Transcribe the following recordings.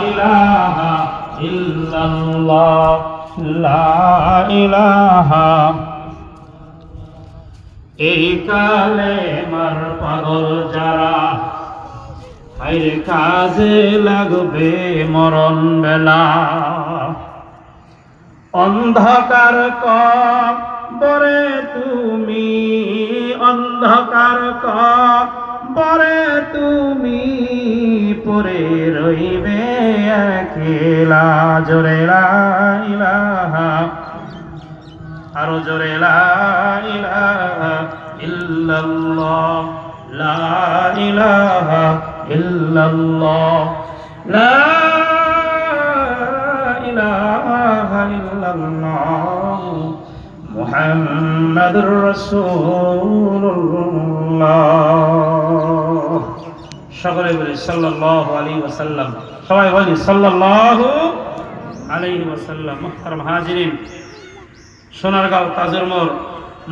ইলাহা ইল্লাল্লাহ লা ইলাহা এই কালেমার পাগল যারা হায়রে কাজে লাগবে মরণ বেলা অন্ধকার কবরে তুমি অন্ধকার কবরে তুমি পড়ে রইবে একলা জোরে লা ইলাহা আরো জোরে লা ইলাহা ইল্লাল্লাহ লা ইলাহা ইল্লাল্লাহ লা ইলাহা ইল্লাল্লাহ মুহাম্মাদুর রাসূলুল্লাহ সকলে বলি সাল্লাল্লাহু আলাইহি ওয়াসাল্লাম সবাই বলি সাল্লাল্লাহু আলাইহি ওয়াসাল্লাম মুহতারাম হাজিরিন সোনারগাঁও তাজুর মোড়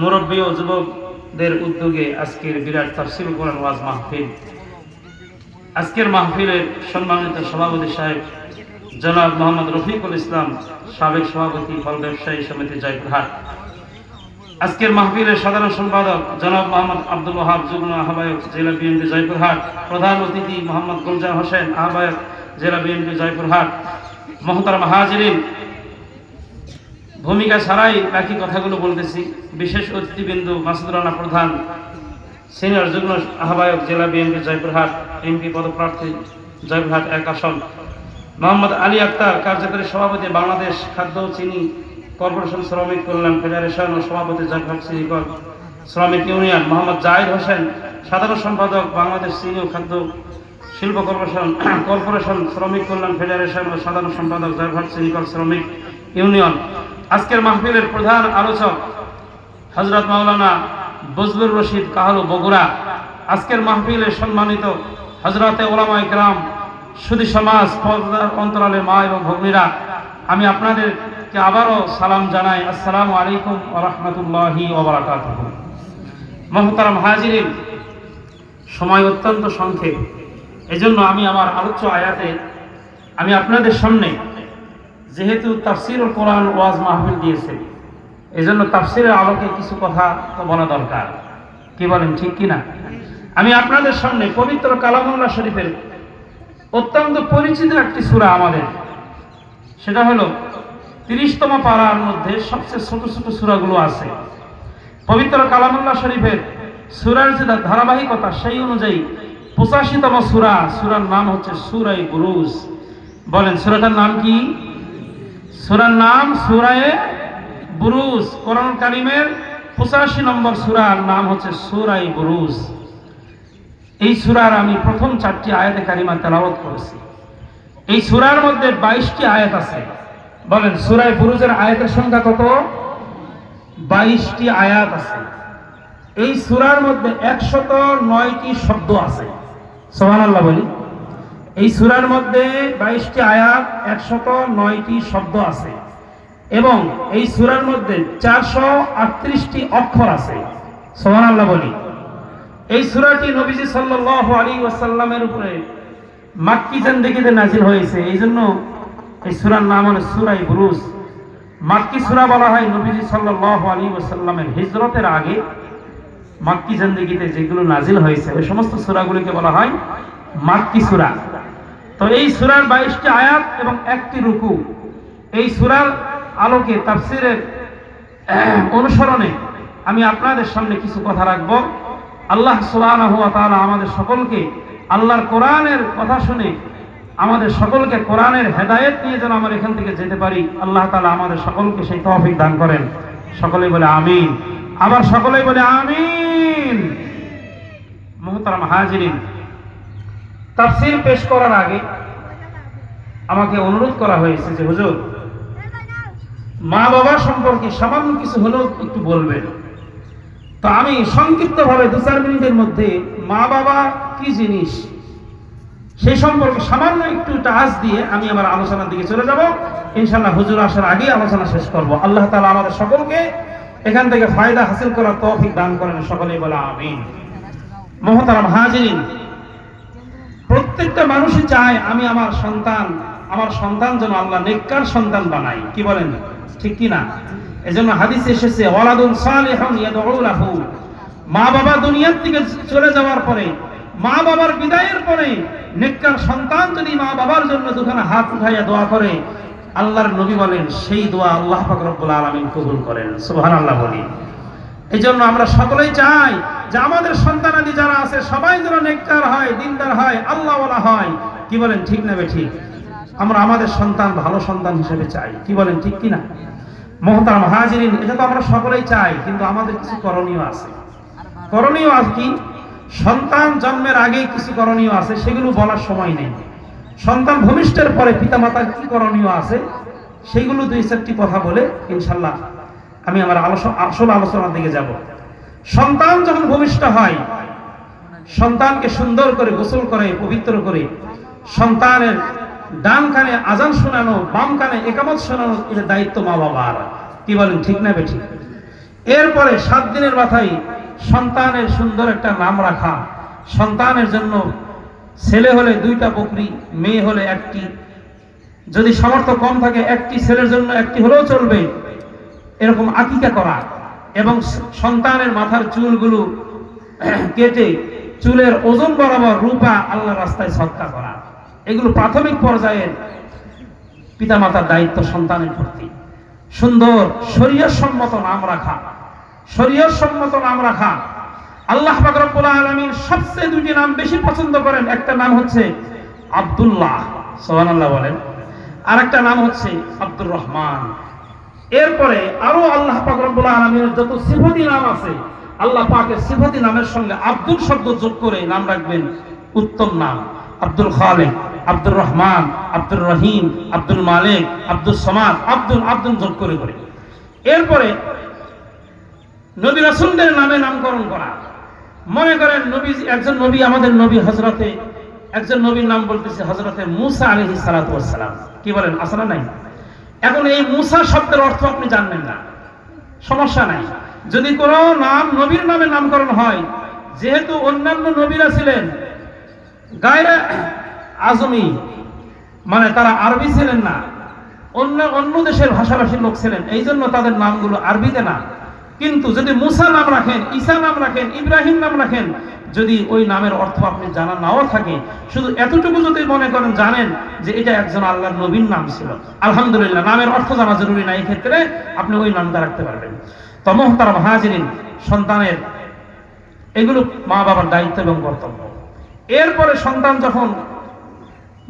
মুরব্বী ও যুবকদের উদ্যোগে আজকের বিরাট তাফসীরুল কোরআন ওয়াজ মাহফিল আজকের মাহফিলের সম্মানিত সভাপতি সাহেব জনাব মোহাম্মদ রফিকুল ইসলাম সাবেক সভাপতি ফল ব্যবসায়ী সমিতি জয়পুরহাট আজকের মাহফিলের সাধারণ সম্পাদক জনাব মোহাম্মদ আব্দুল ওয়াহাব যুগ্ম আহ্বায়ক জেলা বিএনপি জয়পুরহাট প্রধান অতিথি মোহাম্মদ গুলজার হোসেন আহ্বায়ক জেলা বিএনপি জয়পুরহাট মুহতারাম হাজিরিন ভূমিকা ছাড়াই বাকি কথাগুলো বলতেছি বিশেষ অতিথিবৃন্দ মাসুদ রানা প্রধান সিনিয়র যুগ্ম আহ্বায়ক জেলা বিএনপি জয়পুরহাট এমপি পদপ্রার্থী জয়পুরহাট 1 আসন মোহাম্মদ আলী আক্তার কার্যকরী সভাপতি বাংলাদেশ খাদ্য ও চিনি কর্পোরেশন শ্রমিক কল্যাণ ফেডারেশন ও সভাপতি জয়পুরহাট চিনি শ্রমিক ইউনিয়ন মোহাম্মদ জাহিদ হোসেন সাধারণ সম্পাদক বাংলাদেশ চিনি ও খাদ্য শিল্প কর্পোরেশন শ্রমিক কল্যাণ ফেডারেশন ও সাধারণ সম্পাদক জয়পুরহাট চিনি শ্রমিক ইউনিয়ন আজকের মাহফিলের প্রধান আলোচক হযরত মাওলানা বজলুর রশিদ কাহালু বগুড়া আজকের মাহফিলের সম্মানিত হযরতে উলামায়ে কেরাম সুধী সমাজ পর্দার অন্তরালে মা এবং ভগ্নীরা আমি আপনাদেরকে আবারও সালাম জানাই আসসালামু আলাইকুম ওয়া রাহমাতুল্লাহি ওয়া বারাকাতুহু মুহতারাম হাজিরিন সময় অত্যন্ত সংক্ষেপ এজন্য আমি আমার আলোচ্য আয়াতে আমি আপনাদের সামনে যেহেতু তাফসীরুল কোরআন ওয়াজ মাহফিল দিয়েছে এজন্য তাফসীরের আলোকে কিছু কথা তো বলা দরকার কি বলেন ঠিক কি না আমি আপনাদের সামনে পবিত্র কালামুল্লাহ শরীফের অত্যন্ত পরিচিত একটি সূরা আমাদের সেটা হলো 30তম পারার মধ্যে সবচেয়ে ছোট ছোট সূরাগুলো আছে পবিত্র কালামুল্লাহ শরীফের সূরার যে ধারাবাহিকতা সেই অনুযায়ী 85তম সূরার নাম হচ্ছে সূরা বুরুজ বলেন সূরাটার নাম কি সূরার নাম সূরা বুরুজ কোরআন কারীমের 85 নম্বর সূরার নাম হচ্ছে সূরা বুরুজ এই সূরার আমি প্রথম 4টি আয়াতে কারিমা তেলাওয়াত করেছি এই সূরার মধ্যে 22টি আয়াত আছে বলেন সূরা বুরুজের আয়াতের সংখ্যা কত 22টি আয়াত আছে এই সূরার মধ্যে 109টি শব্দ আছে সুবহানাল্লাহ বলি এই সূরার মধ্যে 22টি আয়াত 109টি শব্দ আছে এবং এই সূরার মধ্যে 438টি অক্ষর আছে সুবহানাল্লাহ বলি এই সূরাটি নবীজি সাল্লাল্লাহু আলাইহি ওয়াসাল্লামের উপরে মাক্কি জিন্দেগিতে নাযিল হয়েছে এইজন্য এই সূরার নাম হলো সূরা বুরুজ মাক্কি সূরা বলা হয় নবীজি সাল্লাল্লাহু আলাইহি ওয়াসাল্লামের হিজরতের আগে মাক্কি জিন্দেগিতে যেগুলো নাযিল হয়েছে ওই সমস্ত সূরাগুলোকে বলা হয় মাক্কি সূরা তো এই সূরার 22টি আয়াত এবং একটি রুকু এই সূরার আলোকে তাফসীরের অনুসরণে আমি আপনাদের সামনে কিছু কথা রাখব আল্লাহ সুবহানাহু ওয়া তাআলা আমাদের সকলকে আল্লাহর কোরআনের কথা শুনে আমাদের সকলকে কোরআনের হেদায়েত নিয়ে যেন আমরা এখান থেকে যেতে পারি আল্লাহ তাআলা আমাদের সকলকে সেই তৌফিক দান করেন সকলেই বলে আমিন আবার সকলেই বলে আমিন মুহতারাম হাজিরিন তাফসীর পেশ করার আগে আমাকে অনুরোধ করা হয়েছে যে হুজুর মা বাবা সম্পর্কে সামান্য কিছু হলেও একটু বলবেন তো আমি সংক্ষিপ্তভাবে 2-4 মিনিটের মধ্যে মা বাবা কি জিনিস সেই সম্পর্কে সামান্য একটু টাচ দিয়ে আমি আমার আলোচনার দিকে চলে যাব ইনশাআল্লাহ হুজুর আসার আগে আলোচনা শেষ করব আল্লাহ তাআলা আমাদের সকলকে এখান থেকে ফায়দা হাসিল করার তৌফিক দান করেন সকলেই বলে আমিন মুহতারাম হাজিরিন প্রত্যেকটা মানুষই চায় আমি আমার সন্তান যেন আল্লাহ নেককার সন্তান বানাই। কি বলেন, ঠিক কি না? এজন্য হাদিসে এসেছে ওয়ালাদুন সালিহুন ইয়াদউ লাহু, মা বাবা দুনিয়ার থেকে চলে যাওয়ার পরে, মা বাবার বিদায়ের পরে নেককার সন্তান যদি মা বাবার জন্য দুখানা হাত উঠাইয়া দোয়া করে, আল্লাহর নবী বলেন সেই দোয়া আল্লাহ পাক রব্বুল আলামিন কবুল করেন। সুবহানাল্লাহ বলি। এই জন্য আমরা সকলেই চাই যে আমাদের সন্তানাদি যারা আছে সবাই যেন নেককার হয়, দিনদার হয়, আল্লাহওয়ালা হয়। কি বলেন, ঠিক না বেঠিক? আমরা আমাদের সন্তান ভালো সন্তান হিসেবে চাই। কি বলেন, ঠিক কি না? মুহতারাম হাজিরিন, এটা তো আমরা সকলেই চাই, কিন্তু আমাদের কিছু করণীয় আছে। করণীয় আছে কি? সন্তান জন্মের আগেই কিছু করণীয় আছে, সেগুলো বলার সময় নেই। সন্তান ভূমিষ্ঠের পরে পিতামাতার কি করণীয় আছে সেগুলো দুই চারটি কথা বলে ইনশাল্লাহ আমি আমার আসল আলোচনার দিকে যাব। সন্তান যখন ভূমিষ্ঠ হয়, সন্তানকে সুন্দর করে গোসল করে, পবিত্র করে, সন্তানের ডান কানে আজান শোনানো, বাম কানে একামত শোনানো, এটা দায়িত্ব মা বাবার। কি বলেন, ঠিক না বেঠিক? এরপরে 7 দিনের মাথায় সন্তানের সুন্দর একটা নাম রাখা। সন্তানের জন্য ছেলে হলে 2টা বকরি, মেয়ে হলে 1টি, যদি সামর্থ্য কম থাকে 1টি, ছেলের জন্য 1টি হলেও চলবে, এরকম আকিকা করা। এবং সন্তানের মাথার চুলগুলো কেটে চুলের ওজন বরাবর রূপা আল্লাহর রাস্তায় সদকা করা। এগুলো প্রাথমিক পর্যায়ের পিতামাতার দায়িত্ব সন্তানের প্রতি। সুন্দর শরীয়ত সম্মত নাম রাখা, শরীয়ত সম্মত নাম রাখা। আল্লাহ পাক রব্বুল আলামিন সবচেয়ে 2টি নাম বেশি পছন্দ করেন। একটা নাম হচ্ছে আব্দুল্লাহ, সুবহানাল্লাহ বলেন, আর একটা নাম হচ্ছে আব্দুর রহমান। এরপরে আরো আল্লাহ পাক রব্বুল আলামিনের যত সিফাতি নাম আছে, আল্লাহ পাকের সিফাতি নামের সঙ্গে আব্দুল শব্দ যোগ করে নাম রাখবেন উত্তম নাম। আব্দুল খালিক, আব্দুর রহমান, আব্দুর রহিম, আব্দুল মালিক, আব্দুল সামাদ, আব্দুল যোগ করে করে। এরপরে নবী রাসূলদের নামে নামকরণ করা। মনে করেন নবী, একজন নবী, আমাদের নবী হযরতে, একজন নবীর নাম বলতেছে হযরতে মূসা আলাইহিস সালাতু ওয়াস সালাম। কি বলেন, আছে না নাই? এখন এই মূসা শব্দের অর্থ আপনি জানেন না, সমস্যা নাই। যদি কোনো নাম নবীর নামে নামকরণ হয়, যেহেতু অন্যান্য নবীরা ছিলেন গায়রে আজমি, মানে তারা আরবি ছিলেন না, অন্য দেশের ভাষাভাষীর লোক ছিলেন, এই জন্য তাদের নামগুলো আরবিতে না। কিন্তু যদি মূসা নাম রাখেন, ঈসা নাম রাখেন, ইব্রাহিম নাম রাখেন, যদি ওই নামের অর্থ আপনি জানা নাও থাকে, শুধু এতটুকু যদি মনে করেন জানেন যে এটা একজন আল্লাহর নবীর নাম ছিল, আলহামদুলিল্লাহ। নামের অর্থ জানা জরুরি না, এই ক্ষেত্রে আপনি ওই নামটা রাখতে পারবেন। তো মুহতারাম হাজিরিন, সন্তানের এগুলো মা বাবার দায়িত্ব এবং কর্তব্য। এরপরে সন্তান যখন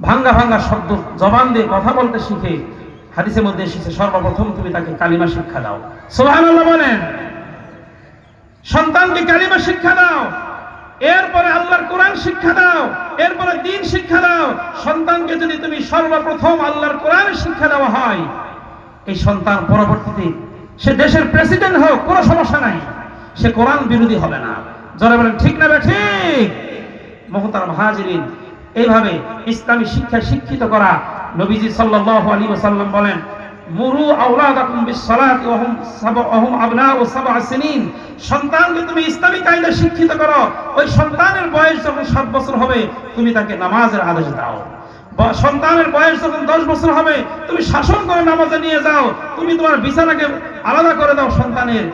ভাঙ্গা ভাঙ্গা শব্দ জবান দিয়ে কথা বলতে শিখে, হাদিসের মধ্যে এসেছে সর্বপ্রথম তুমি তাকে কালিমা শিক্ষা দাও। সুবহানাল্লাহ বলেন। সন্তানকে কালিমা শিক্ষা দাও, এরপরে আল্লাহর কোরআন শিক্ষা দাও, এরপরে দ্বীন শিক্ষা দাও। সন্তানকে যদি তুমি সর্বপ্রথম আল্লাহর কোরআন শিক্ষা দেওয়া হয়, এই সন্তান পরবর্তীতে সে দেশের প্রেসিডেন্ট হোক, কোনো সমস্যা নাই, সে কোরআন বিরোধী হবে না। যারা বলেন ঠিক না ঠিক? মুহতারাম হাজিরিন, এইভাবে ইসলামী শিক্ষা শিক্ষিত করা। নবীজি সাল্লাল্লাহু আলাইহি ওয়াসাল্লাম বলেন, মুরু আওলাদাকুম বিসসালাতি ওয়া হুম আবনাউ 7 সিনিন। সন্তানকে তুমি ইসলামী কায়দা শিক্ষিত করো, ওই সন্তানের বয়স যখন 7 বছর হবে তুমি তাকে নামাজের আদেশ দাও। সন্তানের বয়স যখন 10 বছর হবে তুমি শাসন করে নামাজে নিয়ে যাও, তুমি তোমার বিছানাকে আলাদা করে দাও সন্তানের।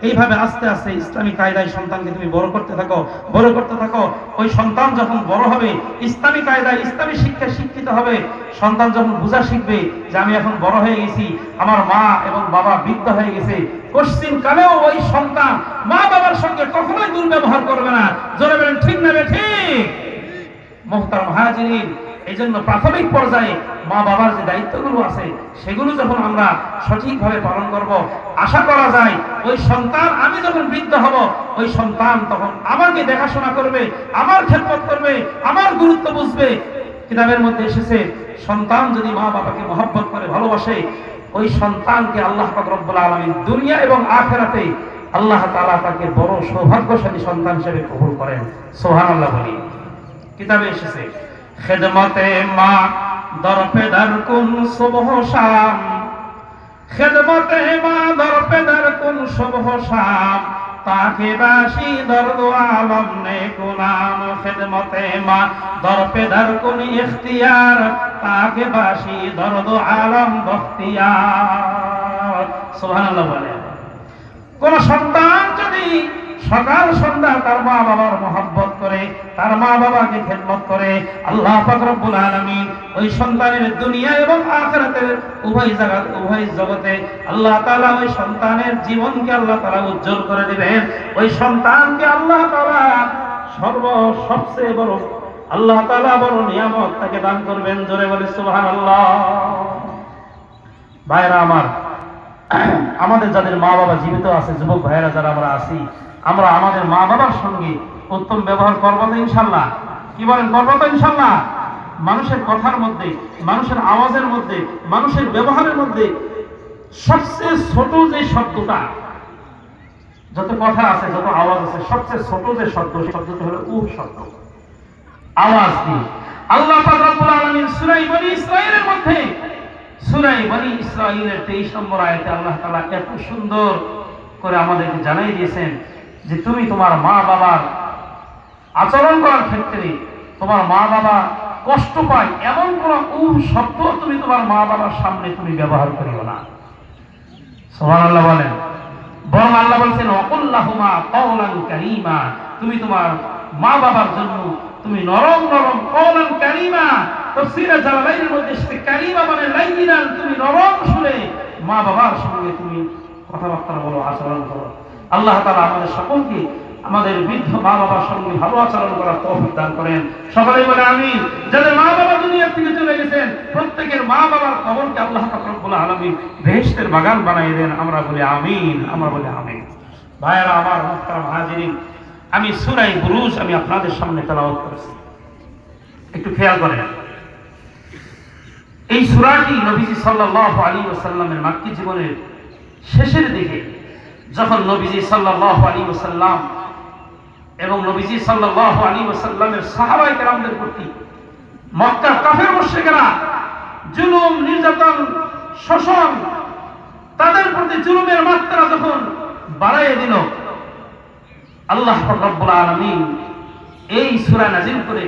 এইভাবে আস্তে আস্তে ইসলামী কায়দায় সন্তানকে তুমি বড় করতে থাকো, বড় করতে থাকো। ওই সন্তান যখন বড় হবে, ইসলামী কায়দায় ইসলামী শিক্ষা শিক্ষিত হবে, সন্তান যখন বুঝা শিখবে যে আমি এখন বড় হয়ে গেছি, আমার মা এবং বাবা বৃদ্ধ হয়ে গেছে, পশ্চিম কালেও ওই সন্তান মা বাবার সঙ্গে কখনোই দুর্ব্যবহার করবে না। জোরে বলেন ঠিক না ঠিক? মুহতারাম হাজিরিন, এই জন্য প্রাথমিক পর্যায়ে মা বাবার যে দায়িত্বগুলো আছে সেগুলো যখন আমরা সঠিকভাবে পালন করব, আশা করা যায় ওই সন্তান, আমি যখন বৃদ্ধ হব, ওই সন্তান তখন আমাকে দেখাশোনা করবে, আমার খেদমত করবে, আমার গুরুত্ব বুঝবে। কিতাবের মধ্যে এসেছে সন্তান যদি মা বাবাকে মহব্বত করে, ভালোবাসে, ওই সন্তানকে আল্লাহ পাক রব্বুল আলামিন দুনিয়া এবং আখিরাতে আল্লাহ তাআলা তাকে বড় সৌভাগ্যশালী সন্তান হিসেবে কবুল করেন। সুবহানাল্লাহ বলি। কিতাবে এসেছে খেদমতে মা দর পে দর কুন সুবহ শাম, খেদমতে মা দর পে দর কুন সুবহ শাম, তাকে বাসি দর্দ আলম নে গুনাম খিদমতে মা দর পে দর কুন ইখতিয়ার তাকে বাসি দর্দ আলম বখতিয়ার। সুবহানাল্লাহ বলে। কোন সন্তান যদি সকাল সন্ধ্যা তার মা বাবার মহব্বত করে, তার মা বাবাকে খেদমত করে, আল্লাহ পাক রব্বুল আলামিন ওই সন্তানের দুনিয়া এবং আখিরাতের উভয় জগতে আল্লাহ তাআলা ওই সন্তানের জীবনকে আল্লাহ তাআলা উজ্জ্বল করে দিবেন। ওই সন্তানকে আল্লাহ তাআলা সবচেয়ে বড় আল্লাহ তাআলা বড় নিয়ামত তাকে দান করবেন। জোরে বলে সুবহানাল্লাহ। ভাইরা আমার, আমাদের যাদের মা বাবা জীবিত আছে, যুবক ভাইরা যারা আমরা আছি, আমরা আমাদের মা বাবার সঙ্গে উত্তম ব্যবহার করবো তো ইনশাল্লাহ? কি বলেন, করবো তো ইনশাল্লাহ? মানুষের কথার মধ্যে, মানুষের আওয়াজের মধ্যে, মানুষের ব্যবহারের মধ্যে সবচেয়ে ছোট যে শব্দটা, যত কথা আছে, যত আওয়াজ আছে, সবচেয়ে ছোট যে শব্দটা হলো উহ শব্দ, আওয়াজ দিয়ে। আল্লাহ পাক রব্বুল আলামিন সূরা বনী ইসরাঈলের মধ্যে, সূরা বনী ইসরাঈলের 23 নম্বর আয়াতে আল্লাহ তাআলা এত সুন্দর করে আমাদেরকে জানাই দিয়েছেন যে তুমি তোমার মা বাবার আচরণ করার ক্ষেত্রে, তোমার মা বাবা কষ্ট পায় এমন কোন শব্দ তুমি তোমার মা বাবার সামনে তুমি ব্যবহার করিও না। সুবহানাল্লাহ বলেন। বরং আল্লাহ বলেছেন ওয়াকুল্লাহুমা কাওলান কারীমা, তুমি তোমার মা বাবার জন্য তুমি নরম নরম কাওলান কারীমা, তাফসীরে জালালাইনের মধ্যে এসেছে কারীমা মানে লাইনান, তুমি নরম সুরে মা বাবার সঙ্গে তুমি কথাবার্তা বলো, আচরণ করো। আল্লাহ তাআলা আমাদের সকলকে আমাদের বৃদ্ধ মা বাবার সঙ্গে ভালো আচরণ করার তৌফিক দান করেন। সকলেই বলে আমিন। যাদের মা বাবা দুনিয়া থেকে চলে গেছেন, প্রত্যেকের মা বাবার কবরকে আল্লাহ পাক রব্বুল আলামিন বেহেশতের বাগান বানিয়ে দেন। আমরা বলি আমিন, আমরা বলি আমিন। ভাইরা আমার, মুহতারাম হাজিরিন, আমি সূরা বুরুজ আমি আপনাদের সামনে তেলাওয়াত করেছি, একটু খেয়াল করেন। এই সূরাটি নবীজি সাল্লাল্লাহু আলাইহি ওয়াসাল্লামের মাক্কি জীবনের শেষের দিকে, যখন নবীজি সাল্লাল্লাহু আলাইহি ওয়াসাল্লাম এবং নবীজি সাল্লাল্লাহু আলাইহি ওয়াসাল্লামের সাহাবায়ে কেরামদের প্রতি মক্কার কাফের মুশরিকরা জুলুম, নির্যাতন, শোষণ, তাদের প্রতি জুলুমের মাত্রা যখন বাড়াইয়ে দিল, আল্লাহ রাব্বুল আলামিন এই সূরা নাযিল করে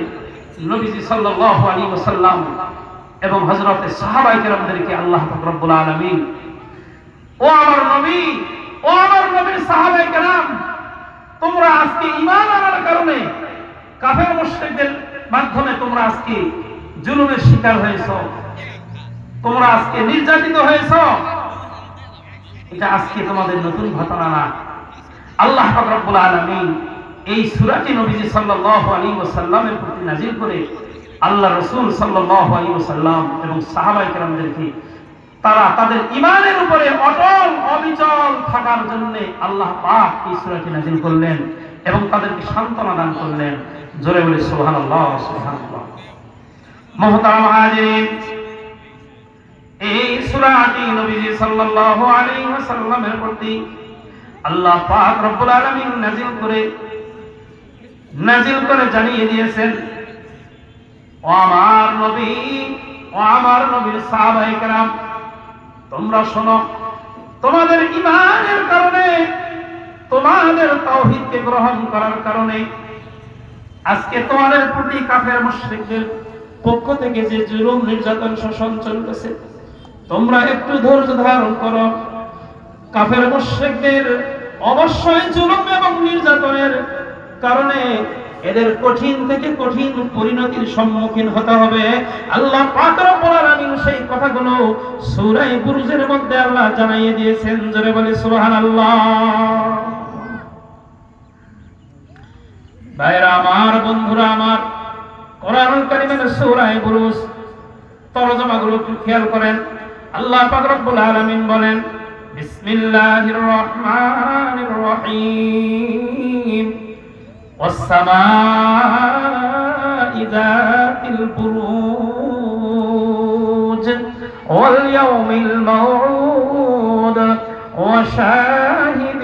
নবীজি সাল্লাল্লাহু আলাইহি ওয়াসাল্লাম এবং হযরতে সাহাবায়ে কেরামদেরকে আল্লাহ রাব্বুল আলামিন, ও আমার নবী, ও আমার নবীর সাহাবায়ে কেরাম, তোমরা আজকে ঈমান আনার কারণে কাফের মুশরিকদের মাধ্যমে তোমরা আজকে জুলুমের শিকার হয়েছো, তোমরা আজকে নির্যাতিত হয়েছো, এটা আজকে তোমাদের নতুন ঘটনা না। আল্লাহ পাক রব্বুল আলামিন এই সূরাটি নবীজি সাল্লাল্লাহু আলাইহি ওয়াসাল্লামের প্রতি নাযিল করে আল্লাহ রাসূল সাল্লাল্লাহু আলাইহি ওয়াসাল্লাম এবং সাহাবায়ে কেরামদেরকে তারা তাদের ঈমানের উপরে অটল অবিচল থাকার জন্য আল্লাহ পাক এই সূরাটি নাযিল করলেন এবং তাদেরকে সান্ত্বনা দান করলেন। জোরে বলে সুবহানাল্লাহ, সুবহানাল্লাহ। মুহতারাম হাজিরিন, এই সূরাটি নবীজি সাল্লাল্লাহু আলাইহি ওয়াসাল্লামের প্রতি আল্লাহ পাক রব্বুল আলামিন নাযিল করে জানিয়ে দিয়েছেন, ও আমার নবী, ও আমার নবীর সাহাবায়ে কেরাম, তোমরা শোনো, তোমাদের ঈমানের কারণে, তোমাদের তাওহীদকে গ্রহণ করার কারণে আজকে তোমাদের প্রতি কাফের মুশরিকদের পক্ষ থেকে যে জুলুম, নির্যাতন, শোষণ চলতেছে, তোমরা একটু ধৈর্য ধারণ করো। কাফের মুশরিকদের অবশ্যই জুলুম এবং নির্যাতনের কারণে এদের কঠিন থেকে কঠিন পরিণতির সম্মুখীন হতে হবে। আল্লাহ পাক রব্বুল আলামিন সেই কথাগুলো সূরা বুরুজের মধ্যে আল্লাহ জানিয়ে দিয়েছেন। জোরে বলে সুবহানাল্লাহ। ভাইরা আমার, বন্ধুরা আমার, কোরআনুল কারীমের সূরা বুরুজ তরজমাগুলো একটু খেয়াল করেন। আল্লাহ পাক রব্বুল আলামিন বলেন, বিসমিল্লাহির রহমানির রহিম, والسماء ذات البروج واليوم الموعود وشاهد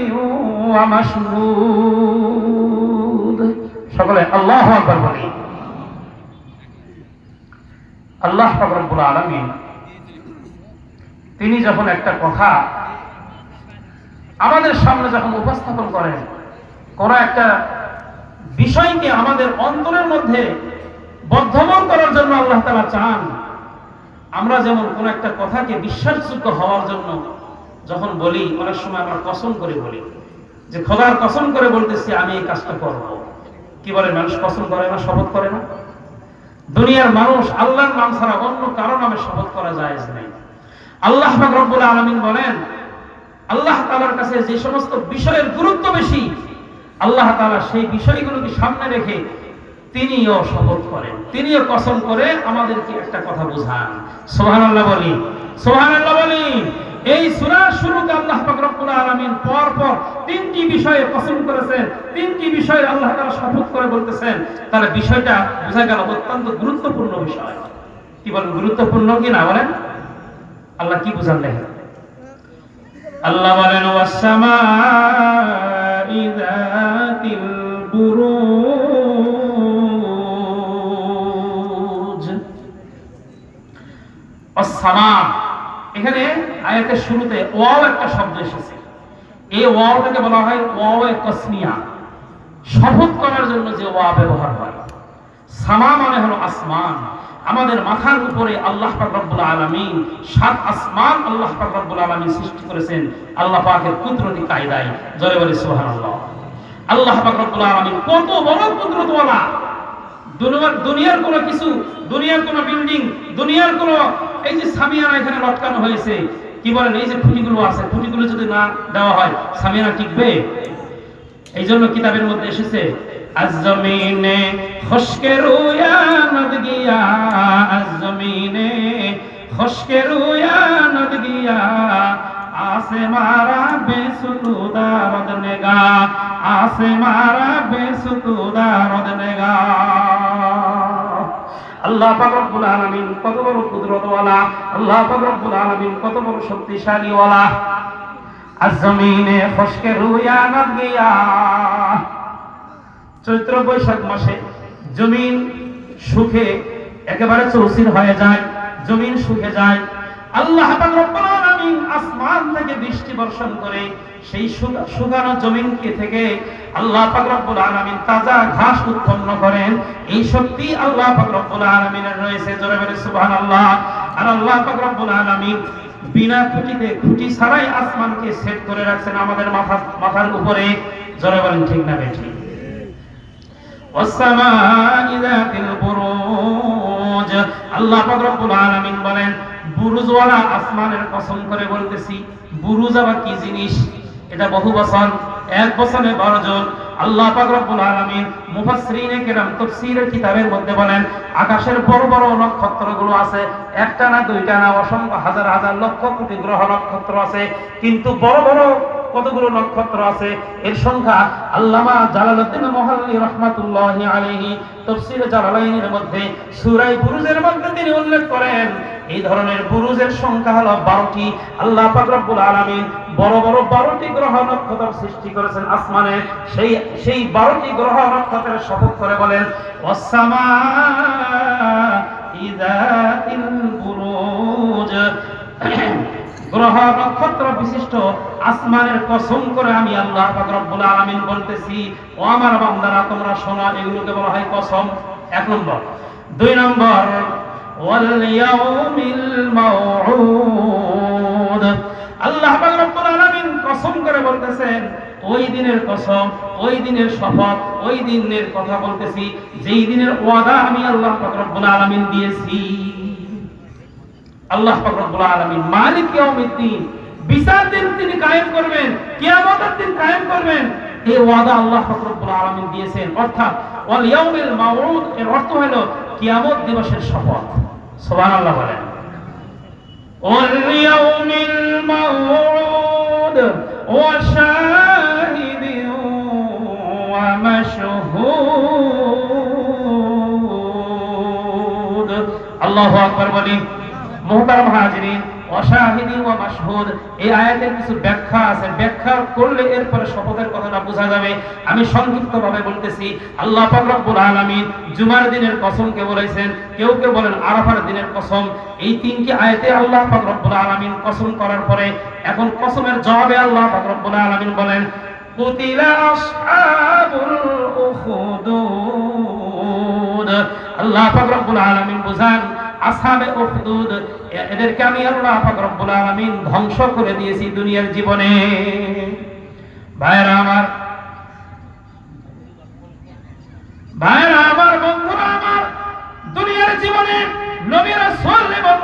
ومشهود। সকলে আল্লাহু আকবার বলি। আল্লাহ পাক রব্বুল আলামিন তিনি যখন একটা কথা আমাদের সামনে যখন উপস্থাপন করেন, কোন একটা বিষয়কে আমাদের অন্তরের মধ্যে বদ্ধমূল করার জন্য আল্লাহ তাআলা চান। আমরা যেমন কোন একটা কথাকে বিশ্বাসযোগ্য হওয়ার জন্য যখন বলি, অনেক সময় আমরা কসম করে বলি যে খোদার কসম করে বলতেছি আমি এই কাজটা করব। কি বলে মানুষ কসম করে না, শপথ করে না? দুনিয়ার মানুষ আল্লাহর নাম ছাড়া অন্য কারো নামে শপথ করা জায়েজ নেই। আল্লাহ পাক রব্বুল আলামিন বলেন, আল্লাহ তাআলার কাছে যে সমস্ত বিষয়ের গুরুত্ব বেশি, আল্লাহ তাআলা সেই বিষয়গুলোকে সামনে রেখে তিনিও শপথ করেন, তিনিও কসম করে আমাদেরকে একটা কথা বোঝান। সুবহানাল্লাহ বলি, সুবহানাল্লাহ বলি। এই সূরার শুরুতে আল্লাহ পাক রব্বুল আলামিন পর পর তিনটি বিষয়ে কসম করেছেন, তিনটি বিষয়ে আল্লাহ তাআলা শপথ করে বলতেছেন। তাহলে বিষয়টা বোঝা গেল অত্যন্ত গুরুত্বপূর্ণ বিষয়। কি বলেন, গুরুত্বপূর্ণ কি না বলেন? আল্লাহ কি বুঝালেন? আল্লাহ বলেন ওয়াস-সামা'i যাতিল বুরুজ। ওয়াস-সামা, এখানে আয়াতের শুরুতে ওয়াও একটা শব্দ এসেছে। এই ওয়াওটাকে বলা হয় ওয়াও-এ কসমিয়া, শপথ করার জন্য যে ওয়া ব্যবহার হয়। সামা মানে হলো আসমান। আমাদের মাথার উপরে আল্লাহ পাক রব্বুল আলামিন ৭ আসমান আল্লাহ পাক রব্বুল আলামিন সৃষ্টি করেছেন আল্লাহ পাকের কুদরতি কায়দায়। জোরে বলি সুবহানাল্লাহ। আল্লাহ পাক রব্বুল আলামিন কত বড় কুদরতওয়ালা। দুনিয়ার কোনো কিছু, দুনিয়ার কোনো বিল্ডিং, দুনিয়ার কোনো এই যে সামিয়ানা এখানে লটকানো হয়েছে, কি বলেন এই যে খুঁটিগুলো আছে, খুঁটিগুলো যদি না দেওয়া হয় সামিয়ানা টিকবে? এই জন্য কিতাবের মধ্যে এসেছে আজ-জমিনে খসকে রুয়া নদ গিয়া, আজ-জমিনে খসকে রুয়া নদ গিয়া, আসে মারা বেসুতুদা রদ নেগা, আসে মারা বেসুতুদা রদ নেগা। আল্লাহ পাক রব্বুল আলামিন কত বড় কুদরতওয়ালা, আল্লাহ পাক রব্বুল আলামিন কত বড় শক্তিশালীওয়ালা। আজ-জমিনে খসকে রুয়া নদ গিয়া, চৈত্র বৈশাখ মাসে জমিন শুকে একেবারে চৌচির হয়ে যায়, জমিন শুকে যায়। আল্লাহ পাক রব্বুল আলামিন আসমান থেকে বৃষ্টি বর্ষণ করে সেই শুকানো জমিনকে থেকে আল্লাহ পাক রব্বুল আলামিন তাজা ঘাস উৎপন্ন করেন। এই শক্তি আল্লাহ পাক রব্বুল আলামিনের রয়েছে। জোরে বলে সুবহানাল্লাহ। আর আল্লাহ পাক রব্বুল আলামিন বিনা খুঁটিতে, খুঁটি ছাড়াই আসমানকে সেট করে রাখছেন আমাদের মাথার উপরে। জোরে বলেন ঠিক না বেঠিক? ওয়াস-সামা'i যাতিল বুরুজ। আল্লাহ পাক রব্বুল আলামিন বলেন বুরুজওয়ালা আসমানের কসম করে বলতেছি। বুরুজ আবার কি জিনিস? এটা বহু বচন, এক বচনে 12 জন। আল্লাহ পাক রব্বুল আলামিন মুফাসসিরিনে কেরাম তাফসীরের কিতাবের মধ্যে বলেন আকাশের বড় বড় নক্ষত্রগুলো আছে, একটা না দুইটা না, অসংখ্য হাজার হাজার লক্ষ কোটি গ্রহ নক্ষত্র আছে, কিন্তু বড় বড় কতগুলো নক্ষত্র আছে এর সংখ্যা আল্লামা জালালউদ্দিন মুহাল্লি রাহমাতুল্লাহি আলাইহি তাফসীরে জালালাইনের মধ্যে সূরা বুরুজের মধ্যে তিনি উল্লেখ করেন এই ধরনের বুরুজের সংখ্যা হলো 12টি। আল্লাহ পাক রব্বুল আলামিন বড় বড় 12টি গ্রহ নক্ষত্র সৃষ্টি করেছেন আসমানে। সেই 12টি গ্রহ নক্ষত্রের শপথ করে বলেন ওয়াস-সামা'i যাতিল বুরুজ। গ্রহ নক্ষত্র বিশিষ্ট আসমানের কসম করে আমি আল্লাহ পাক রব্বুল আলামিন বলতেছি, ও আমার বান্দারা তোমরা শোনো, এগুলোকে বলা হয় কসম। 1 নম্বর। 2 নম্বর ওয়াল ইয়াউমিল মাউউদ। আল্লাহ পাক রব্বুল আলামিন কসম করে বলতেছেন ওই দিনের কসম, ওই দিনের শপথ, ওই দিনের কথা বলতেছি যেই দিনের ওয়াদা আমি আল্লাহ পাক রব্বুল আলামিন দিয়েছি। আল্লাহ পাক রব্বুল আলামিন মালিক ইয়াউমিদ্দিন, বিচার দিন তিনি কায়েম করবেন, কিয়ামতের দিন কায়েম করবেন, এই ওয়াদা আল্লাহ পাক রব্বুল আলামিন দিয়েছেন। অর্থাৎ ওয়াল ইয়াউমিল মাউউদ এর অর্থ হলো কিয়ামত দিবসের শপথ। সুবহানাল্লাহ বলেন। ওয়াল ইয়াউমিল মাউউদ ওয়া শাহিদিন ওয়া মাশহুদ। আল্লাহু আকবার বলি। মুহতারাম হাজিরিন, ওয়াশাহিদি ওয়া মাশহুদ এই আয়াতের কিছু ব্যাখ্যা আছে, ব্যাখ্যা করলে এরপরে শপথের কথাটা বোঝা যাবে। আমি সংক্ষিপ্তভাবে বলতেছি। আল্লাহ পাক রব্বুল আলামিন জুমার দিনের কসমকে বলেছেন, কেউ কেউ বলেন আরাফার দিনের কসম। এই 3টি আয়াতে আল্লাহ পাক রব্বুল আলামিন কসম করার পরে এখন কসমের জবাবে আল্লাহ পাক রব্বুল আলামিন বলেন কুতিলা আসহাবুল উখদুদ। আল্লাহ পাক রব্বুল আলামিন বুঝান আসহাবে উখদুদ এদেরকে আমি আল্লাহ পাক রব্বুল আলামিন ধ্বংস করে দিয়েছি দুনিয়ার জীবনে। ভাইরা আমার, ভাইরা আমার, বন্ধুরা আমার, দুনিয়ার জীবনে নবী রাসূল এবং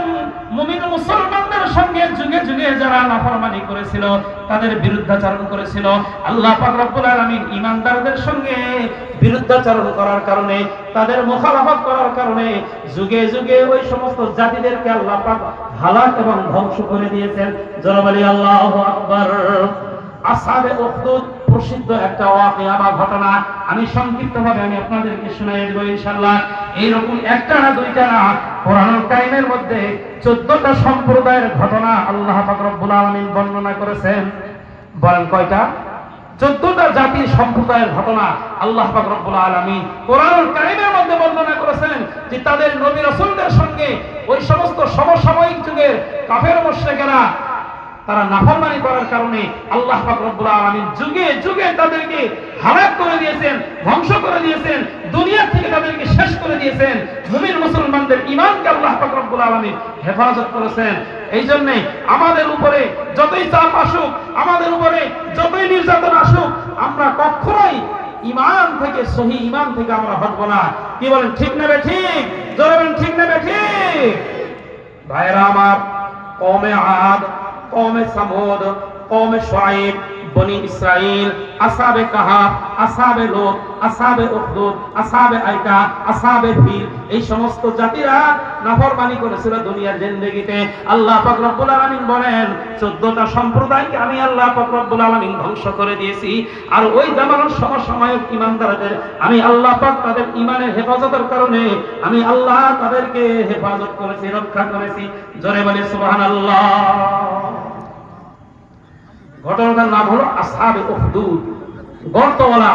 মুমিন মুসলমানদের সঙ্গে যুগে যুগে যারা নাফরমানি করেছিল, তাদের বিরুদ্ধাচরণ করেছিল, আল্লাহ পাক রব্বুল আলামিন ঈমানদারদের সঙ্গে বিরুদ্ধাচরণ করার কারণে, তাদের মুখালাফত করার কারণে যুগে যুগে ওই সমস্ত জাতিদেরকে আল্লাহ পাক হালাক এবং ধ্বংস করে দিয়েছেন। জোরে বলি আল্লাহু আকবার। আসহাবে উখদুদ প্রসিদ্ধ একটা ওয়াকিয়া বা ঘটনা, আমি সংক্ষিপ্তভাবে আমি আপনাদেরকে শোনাই দেব ইনশাআল্লাহ। এইরকম একটা না দুইটা না, কোরআনুল কারীমের মধ্যে 14টা সম্প্রদায়ের ঘটনা আল্লাহ পাক রব্বুল আলামিন বর্ণনা করেছেন। বলেন কয়টা? 14টা জাতির সম্প্রদায়ের ঘটনা আল্লাহ পাক রব্বুল আলামিন কোরআনুল কারীমের মধ্যে বর্ণনা করেছেন, যে তাদের নবী রাসূলদের সঙ্গে ওই সমস্ত সমসাময়িক যুগের কাফের মুশরিকেরা তারা নাফরমানি করার কারণে আল্লাহ পাক রব্বুল আলামিন যুগে যুগে তাদেরকে হালাক করে দিয়েছেন, ধ্বংস করে দিয়েছেন, দুনিয়া থেকে তাদেরকে শেষ করে দিয়েছেন। মুমিন মুসলমানদের ঈমানকে আল্লাহ পাক রব্বুল আলামিন হেফাজত করেছেন। এই জন্য আমাদের উপরে যতই চাপ আসুক, আমাদের উপরে যতই নির্যাতন আসুক, আমরা কখনোই ঈমান থেকে, সহি ঈমান থেকে আমরা হটব না। কি বলেন, ঠিক নেবে ঠিক? জোরে বলেন, ঠিক নেবে ঠিক? ভাইরা আমার, কওমে আদ, কওমে সামুদ, কওমে শুআইব, বনি ইসরাইল, আসহাবে কাহাফ, আসহাবে লূত, আসহাবে উখদুদ, আসহাবে আইকা, আসহাবে ফিল, এই সমস্ত জাতিরা নাফরমানি করেছিল দুনিয়ার জিন্দেগিতে। আল্লাহ পাক রব্বুল আলামিন বলেন 14টা সম্প্রদায়কে আমি আল্লাহ পাক রব্বুল আলামিন ধ্বংস করে দিয়েছি। আর ওই জামানার সমসাময়িক ঈমানদারদের আমি আল্লাহ পাক তাদের ঈমানের হেফাজতের কারণে আমি আল্লাহ তাদেরকে হেফাজত করেছি, রক্ষা করেছি। জোরে বলে সুবহানাল্লাহ। ঘটনাটার নাম হলো আসহাবে উখদুদ, গর্তওয়ালা।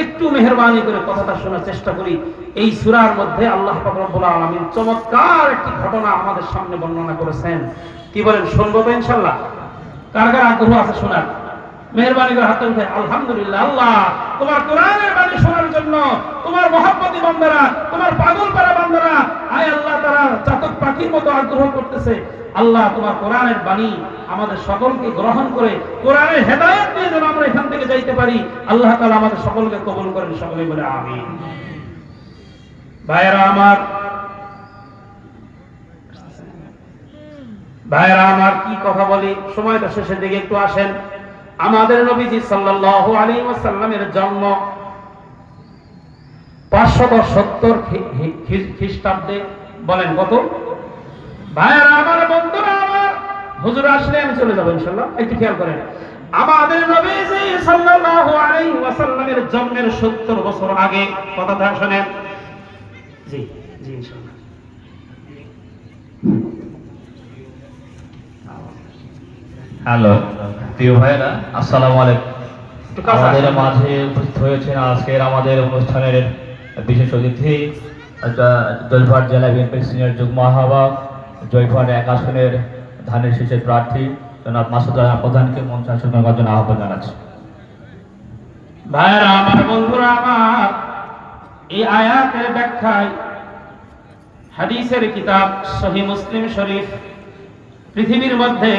একটু মেহেরবানি করে কথাটা শোনার চেষ্টা করি। এই সূরার মধ্যে আল্লাহ পাক রব্বুল আলামিন চমৎকার একটি ঘটনা আমাদের সামনে বর্ণনা করেছেন। কি বলেন, শুনবো তো ইনশাআল্লাহ? কার কার আগ্রহ আছে শোনার? মেহেরবানি করে হাত উঠে আলহামদুলিল্লাহ। আল্লাহ তোমার কোরআনের বাণী শোনার জন্য তোমার মহব্বতী বান্দারা, তোমার পাগল পারা বান্দারা, আয় আল্লাহ তারা চাতক পাখির মতো আগ্রহ করতেছে। আল্লাহ তোমার কোরআনের বাণী আমাদের সকলকে গ্রহণ করে কোরআনের হেদায়েত নিয়ে যেন আমরা এখান থেকে যাইতে পারি। আল্লাহ তাআলা আমাদের সকলকে কবুল করেন, সকলে বলে আমিন। ভাইরা আমার, ভাইরা আমার, কি কথা বলি, সময়টা শেষের দিকে একটু আসেন। আমাদের নবীজি সাল্লাল্লাহু আলাইহি ওয়াসাল্লামের জন্ম 570 খ্রিস্টাব্দে। বলেন কত? ভাইরা আমার, বন্ধুরা আমার, হুজুর আসলে আমি চলে যাব ইনশাআল্লাহ, একটু খেয়াল করেন। আমাদের নবীজি সাল্লাল্লাহু আলাইহি ওয়াসাল্লামের জন্মের 70 বছর আগে, কথাটা শুনেন। জি জি ইনশাআল্লাহ। হ্যালো প্রিয় ভাইরা, আসসালামু আলাইকুম। আমাদের মাঝে উপস্থিত হয়েছেন আজকের আমাদের অনুষ্ঠানের বিশেষ অতিথি, জয়পুরহাট জেলা বিএনপির সিনিয়র যুগ্ম আহ্বায়ক, জয়পুরহাট 1 আসনের ধানের শীষের প্রার্থী জনাব মাসুদ রানা প্রধানকে মঞ্চে আসন করার জন্য আহ্বান জানাচ্ছি। ভাইরা আমার, বন্ধুরা আমার, এই আয়াতের ব্যাখ্যায় হাদিসের কিতাব সহিহ মুসলিম শরীফ, পৃথিবীর মধ্যে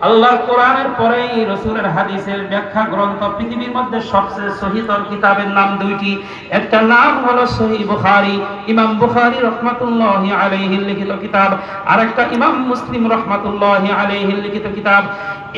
আল্লাহর কোরআনের পরেই রাসূলের হাদিসের ব্যাখ্যা গ্রন্থ, পৃথিবীর মধ্যে সবচেয়ে সহিহতর কিতাবের নাম দুইটি। একটা নাম হলো সহিহ বুখারী, ইমাম বুখারী রাহমাতুল্লাহি আলাইহি লিখিত কিতাব, আর একটা ইমাম মুসলিম রাহমাতুল্লাহি আলাইহি লিখিত কিতাব।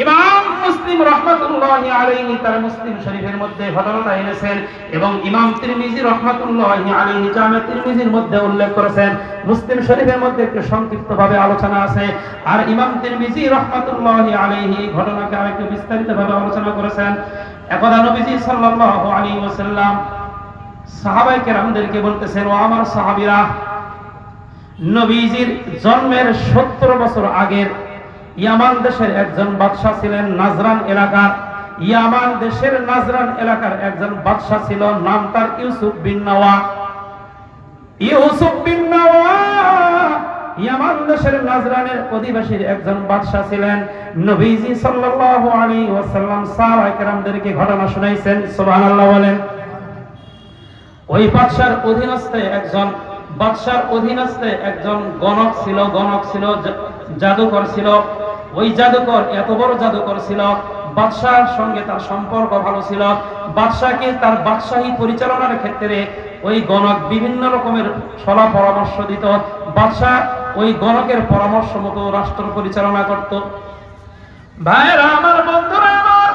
ইমাম মুসলিম রাহমাতুল্লাহি আলাইহি তার মুসলিম শরীফের মধ্যে ঘটনাটা এনেছেন, এবং ইমাম তিরমিজি রাহমাতুল্লাহি আলাইহি জামে তিরমিজির মধ্যে উল্লেখ করেছেন। মুসলিম শরীফের মধ্যে একটু সংক্ষিপ্তভাবে আলোচনা আছে, আর ইমাম তিরমিজি রাহমাতুল্লাহি আলাইহি ঘটনাকে আরেকটু বিস্তারিতভাবে আলোচনা করেছেন। একদা নবীজি সাল্লাল্লাহু আলাইহি ওয়াসাল্লাম সাহাবায়ে কেরামদেরকে বলতেছেন, ও আমার সাহাবীরা, নবীজির জন্মের 70 বছর আগের ইয়ামান দেশের একজন বাদশা ছিলেন নাজরান এলাকার। ইয়ামান দেশের নাজরান এলাকার একজন বাদশা ছিল, নাম তার ইউসুফ বিন নাওয়া। ইউসুফ বিন নাওয়া ইয়ামান দেশের নাজরানের অধিবাসীর একজন বাদশা ছিলেন। নবীজি সাল্লাল্লাহু আলাইহি ওয়াসাল্লাম সাহাবায়ে কেরামদেরকে ঘটনা শুনাইছেন। সুবহানাল্লাহ বলেন। ওই বাদশার অধীনস্থে একজন গণক ছিল, জাদুকর ছিল। ওই জাদুকর এত বড় জাদুকর ছিল, বাদশার সঙ্গে তার সম্পর্ক ভালো ছিল। বাদশাকে তার বাদশাহী পরিচালনার ক্ষেত্রে ওই গণক বিভিন্ন রকমের সলা পরামর্শ দিত। বাদশা ওই গণকের পরামর্শ মতো রাষ্ট্র পরিচালনা করত। ভাইরা আমার, বন্ধুরা আমার,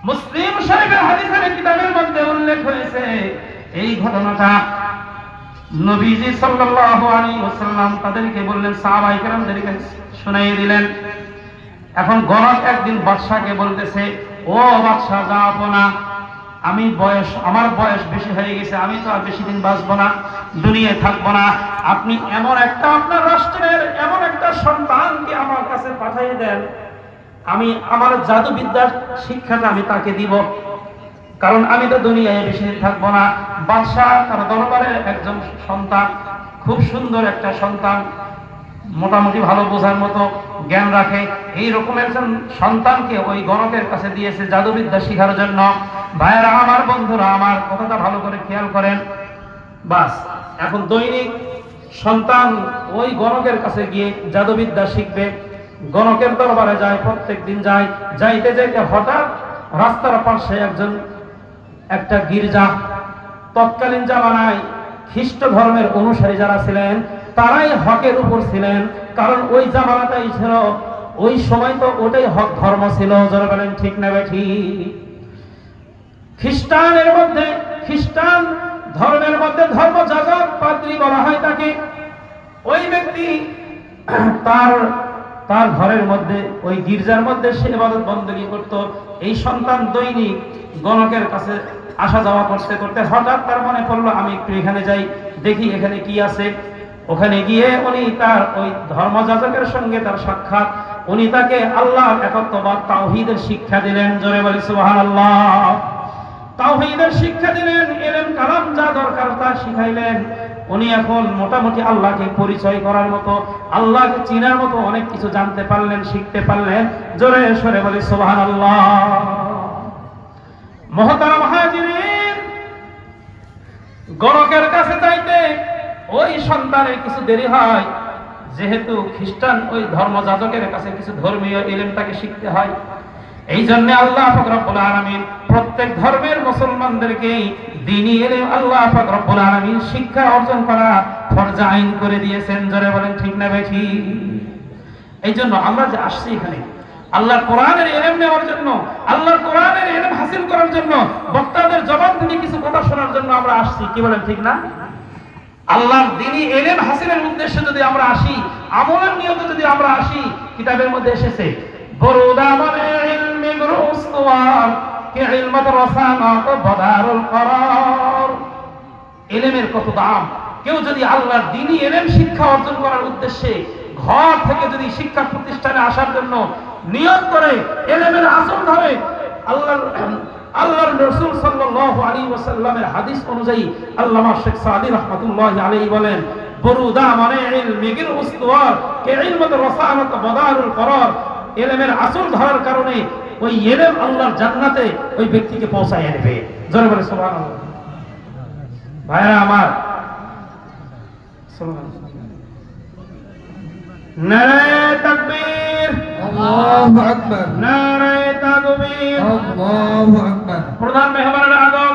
মুসলিম শরীফের হাদিসের কিতাবের মধ্যে উল্লেখ হয়েছে এই ঘটনাটা। নবীজি সাল্লাল্লাহু আলাইহি ওয়াসাল্লাম তাদেরকে বললেন, সাহাবায়ে কেরামদেরকে শুনাইয়ে দিলেন। এখন গণক একদিন বাদশাকে বলতেছে, ও বাদশা, যাও না, আমার বয়স বেশি হয়ে গেছে, আমি তো আর বেশি দিন বাঁচবো না, দুনিয়ায় থাকবো না। আপনি আপনার রাষ্ট্রের এমন একটা সন্তানকে আমার কাছে পাঠিয়ে দেন, আমি আমার জাদুবিদ্যার শিক্ষাটা আমি তাকে দিব, কারণ আমি তো দুনিয়ায় বেশি দিন থাকবো না। বাদশা তার দরবারে একজন সন্তান, খুব সুন্দর একটা সন্তান, মোটামুটি ভালো বোঝার মতো জ্ঞান রাখে, এই রকম একজন সন্তানকে ওই গণকের কাছে দিয়েছে জাদুবিদ্যা শিখার জন্য। ভাইয়েরা আমার, বন্ধুরা আমার, কথাটা ভালো করে খেয়াল করেন। বাস, এখন দৈনিক সন্তান ওই গণকের কাছে গিয়ে জাদুবিদ্যা শিখবে। গণকের দরবারে যায়, প্রত্যেক দিন যায়। যাইতে যাইতে হঠাৎ রাস্তার পাশে একটা গির্জা, তৎকালীন জামানায় খ্রিস্ট ধর্মের অনুসারী যারা ছিলেন তারাই হকের উপর ছিলেন, কারণ ওই জামানাটাই ছিল, ওই সময় তো ওটাই হক ধর্ম ছিল। যারা বলেন ঠিক না ঠিক? খ্রিস্টান ধর্মের মধ্যে ধর্মযাজক, পাদ্রী বলা হয় তাকে। ওই ব্যক্তি তার ঘরের মধ্যে, ওই গির্জার মধ্যে সে ইবাদত বندگی করত। এই সন্তান দৈনিক গণকের কাছে আসা যাওয়া করতে করতে হঠাৎ তার মনে পড়লো, আমি একটু এখানে যাই, দেখি এখানে কি আছে। ওখানে গিয়ে উনি তার ওই ধর্মযাজকের সঙ্গে তার সাক্ষাৎ, উনি তাকে আল্লাহর একত্ববাদ, তাওহীদের শিক্ষা দিলেন। জোরে বলি সুবহানাল্লাহ। তাওহীদের শিক্ষা দিলেন, ইলম কালাম যা দরকার তা শিখাইলেন। উনি এখন মোটামুটি আল্লাহকে পরিচয় করার মতো, আল্লাহকে চিনার মতো অনেক কিছু জানতে পারলেন, শিখতে পারলেন। জোরে সরে বলি সুবহানাল্লাহ। মুহতারাম হাজিরিন, গণকের কাছে যাইতে ওই সন্তানের কিছু দেরি হয়, যেহেতু খ্রিস্টান ওই ধর্মযাজকের কাছে কিছু ধর্মীয় ইলম তাকে শিখতে হয়। এই জন্য আল্লাহ পাক রব্বুল আলামিন প্রত্যেক ধর্মের মুসলমানদেরকে দ্বীনি ইলম আল্লাহ পাক রব্বুল আলামিন শিক্ষা অর্জন করা ফরজ আইন করে দিয়েছেন। জোরে বলেন ঠিক না বেঠিক? এই জন্য আমরা যে আসছি এখানে আল্লাহর কোরআনের ইলম নেওয়ার জন্য, আল্লাহর কোরআনের ইলম হাসিল করার জন্য, বক্তাদের জবান থেকে কিছু কথা শোনার জন্য আমরা আসছি। কি বলেন ঠিক না? আল্লাহর দ্বীনি ইলম হাসিলের উদ্দেশ্যে যদি আমরা আসি, আমলের নিয়তে যদি আমরা আসি, কিতাবের মধ্যে এসেছে, বরুদা মানে ইলমি গুরুস্তওয়ার কে ইলমাত রাসানাত বাদারুল করার। ইলমের কত দাম! কেউ যদি আল্লাহর দ্বীনি ইলম শিক্ষা অর্জন করার উদ্দেশ্যে ঘর থেকে যদি শিক্ষা প্রতিষ্ঠানে আসার জন্য নিয়ত করে, ইলমের আসল ধরে, আল্লাহর রাসূল সাল্লাল্লাহু আলাইহি ওয়াসাল্লামের হাদিস অনুযায়ী আল্লামা শেখ সাদি রাহমাতুল্লাহি আলাইহি বলেন, বরুদা মানে ইলমি গুরুস্তওয়ার কে ইলমাত রাসানাত বাদারুল করার। ইলমের আসল ধরার কারণে ওই ইলম আল্লাহর জান্নাতে ওই ব্যক্তিকে পৌঁছায় নেবে। জোরে বলে সুবহানাল্লাহ। ভাইরা আমার, সুবহানাল্লাহ। নারে তাকবীর, আল্লাহু আকবার, নারে তাকবীর, আল্লাহু আকবার। প্রধান মেহমানের আগমন